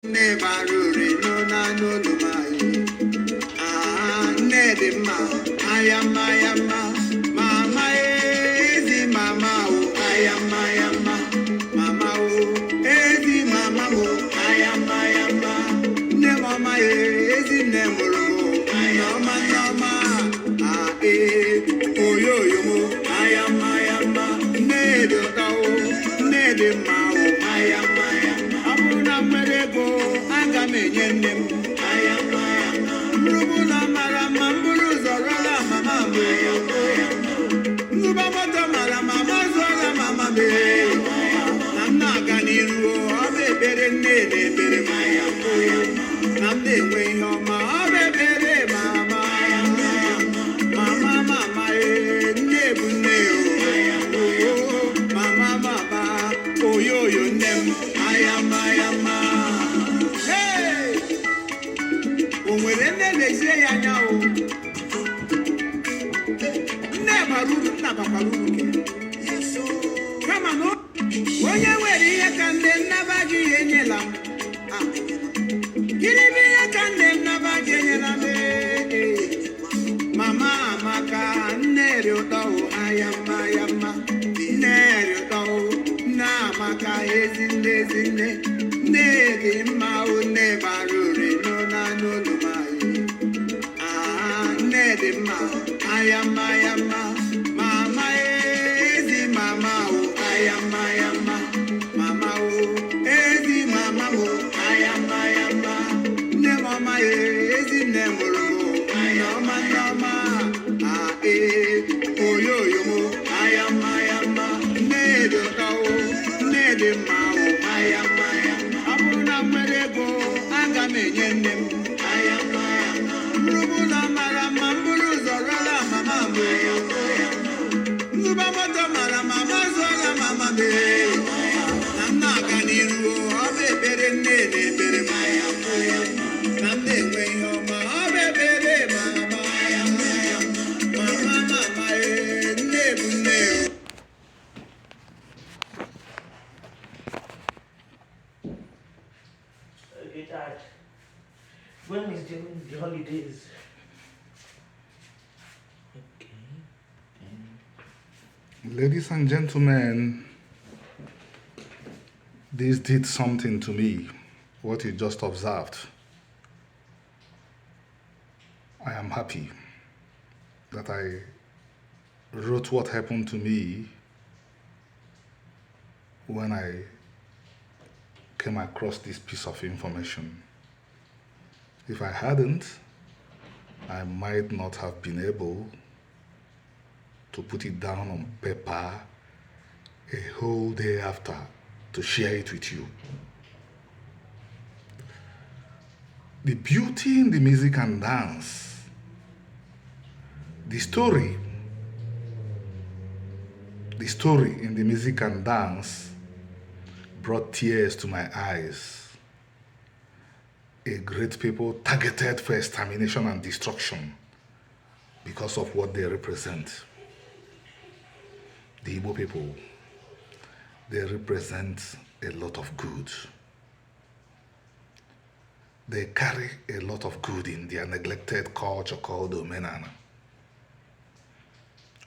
Nebarure no na no no mai. Nedima ayama mama ezi mama o ayama mama o ezi mama o ayama ne mama ezi ne moro ayama oyoyo mo ayama ne do tao ne de ma o ayama abuna merego aga menye nnem ayama rubula mara mamburu zorala mama me nuba moto mara mama zola mama me namna ganiru obe bere ne ne bere maya namde we homa obe bere mama mama ne bunne o mama oyoyo nem ayama hey onwere nne na-ezie ya anya o nne baruru nna bakwaluru kama na onye nwere ihe ka nne nnaba gị enyela m gịnị bụ ihe ka nne nnaba gị enyela m mama amaka nne ri ụtọ o ayama nne ri ụtọ o nne amaka ezi nne nne dị mma o nne baruru no na n'olu Nedima ayama mama ezi mama o ayama mama o ezi mama o ayama ne mama ezi ne moro ayama oyoyo mo ayama ne do tao ne de ma o ayama abuna merego aga menye nnem ayama rubula mara mamburu zorala mama me nuba moto mara mama zola mama me namna ganiru obe bere ne ne bere maya namde we homa obe bere mama ne bunne Okay, Dad. When is the holidays? Okay. Ladies and gentlemen, this did something to me, what you just observed. I am happy that I wrote what happened to me when I came across this piece of information. If I hadn't, I might not have been able to put it down on paper a whole day after to share it with you. The beauty in the music and dance, the story in the music and dance brought tears to my eyes. A great people targeted for extermination and destruction because of what they represent. The Igbo people, they represent a lot of good. They carry a lot of good in their neglected culture called Omenana,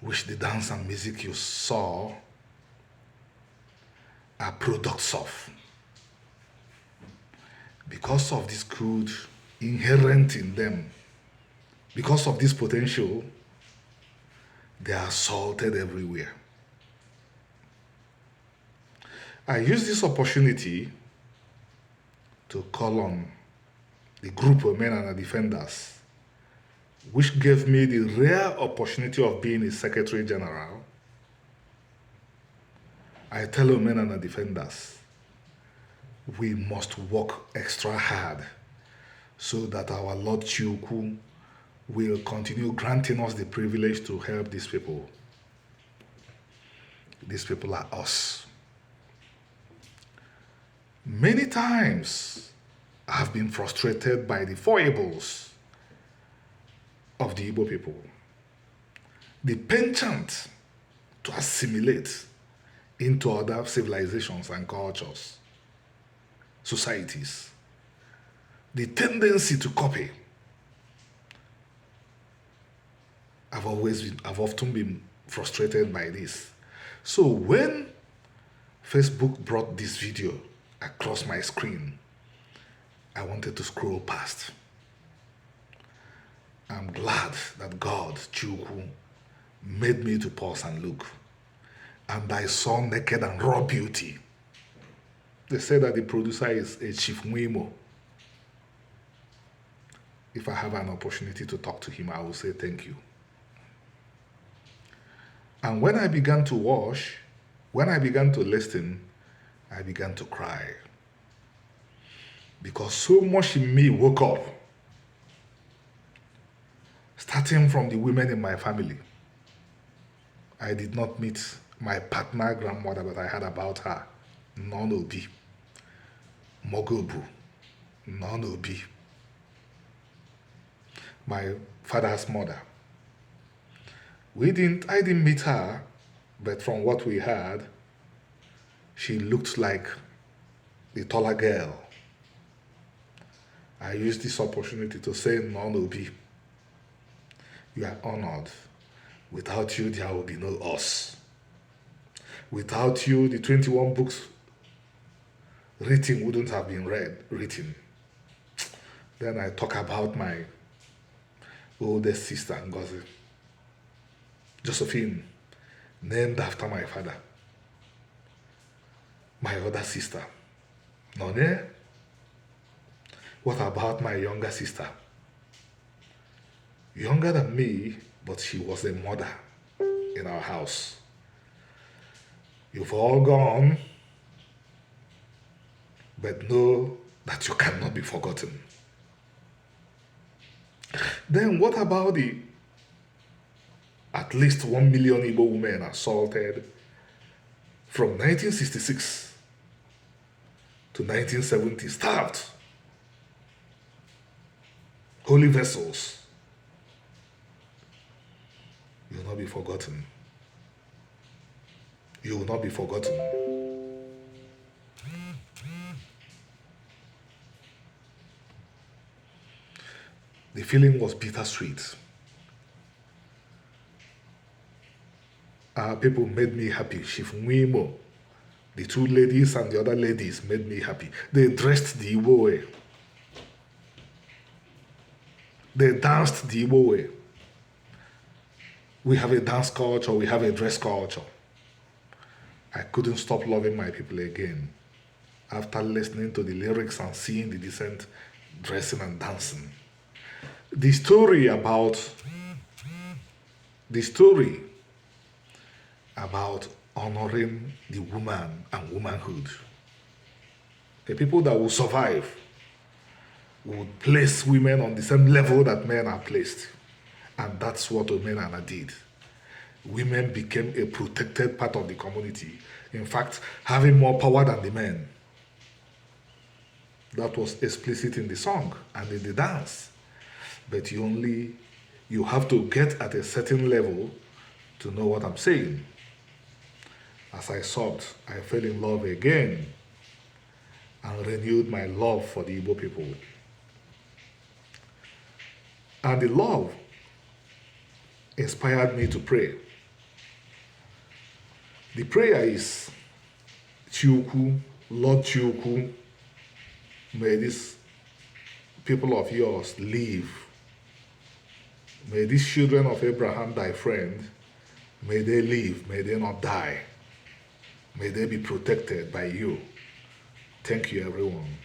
which the dance and music you saw are products of. Because of this good inherent in them, because of this potential, they are assaulted everywhere. I use this opportunity to call on the group of men and defenders, which gave me the rare opportunity of being a Secretary General. I tell men and defenders, we must work extra hard so that our Lord Chiuku will continue granting us the privilege to help these people. These people are us. Many times I have been frustrated by the foibles of the Igbo people. The penchant to assimilate into other civilizations and cultures, societies. the tendency to copy. I've often been frustrated by this. So when Facebook brought this video across my screen, I wanted to scroll past. I'm glad that God, Chukwu, made me to pause and look. And I saw naked and raw beauty. They say that the producer is a Chief Mwimo. If I have an opportunity to talk to him, I will say thank you. And when I began to watch, when I began to listen, I began to cry. Because so much in me woke up. Starting from the women in my family. I did not meet my partner grandmother, but I heard about her. Nonobi. Mogobu. Nonobi. My father's mother. I didn't meet her, but from what we heard, she looked like the taller girl. I used this opportunity to say, Nonobi, you are honored. Without you, there will be no us. Without you, the 21 books written wouldn't have been written. Then I talk about my oldest sister, Ngozi, Josephine, named after my father. My other sister, None. What about my younger sister? Younger than me, but she was a mother in our house. You've all gone, but know that you cannot be forgotten. Then what about the at least 1 million Igbo women assaulted from 1966 to 1970, starved? Holy vessels. You will not be forgotten. You will not be forgotten. The feeling was bittersweet. Our people made me happy. Chief Mwimo, the two ladies and the other ladies made me happy. They dressed the Igbo way. They danced the Igbo way. We have a dance culture, we have a dress culture. I couldn't stop loving my people again after listening to the lyrics and seeing the decent dressing and dancing. The story about honoring the woman and womanhood. The people that will survive would place women on the same level that men are placed. And that's what Omenala did. Women became a protected part of the community. In fact, having more power than the men. That was explicit in the song and in the dance. But you have to get at a certain level to know what I'm saying. As I sobbed, I fell in love again and renewed my love for the Igbo people. And the love inspired me to pray. The prayer is, Chukwu, Lord Chukwu, may these people of yours live. May these children of Abraham, thy friend, may they live, may they not die. May they be protected by you. Thank you, everyone.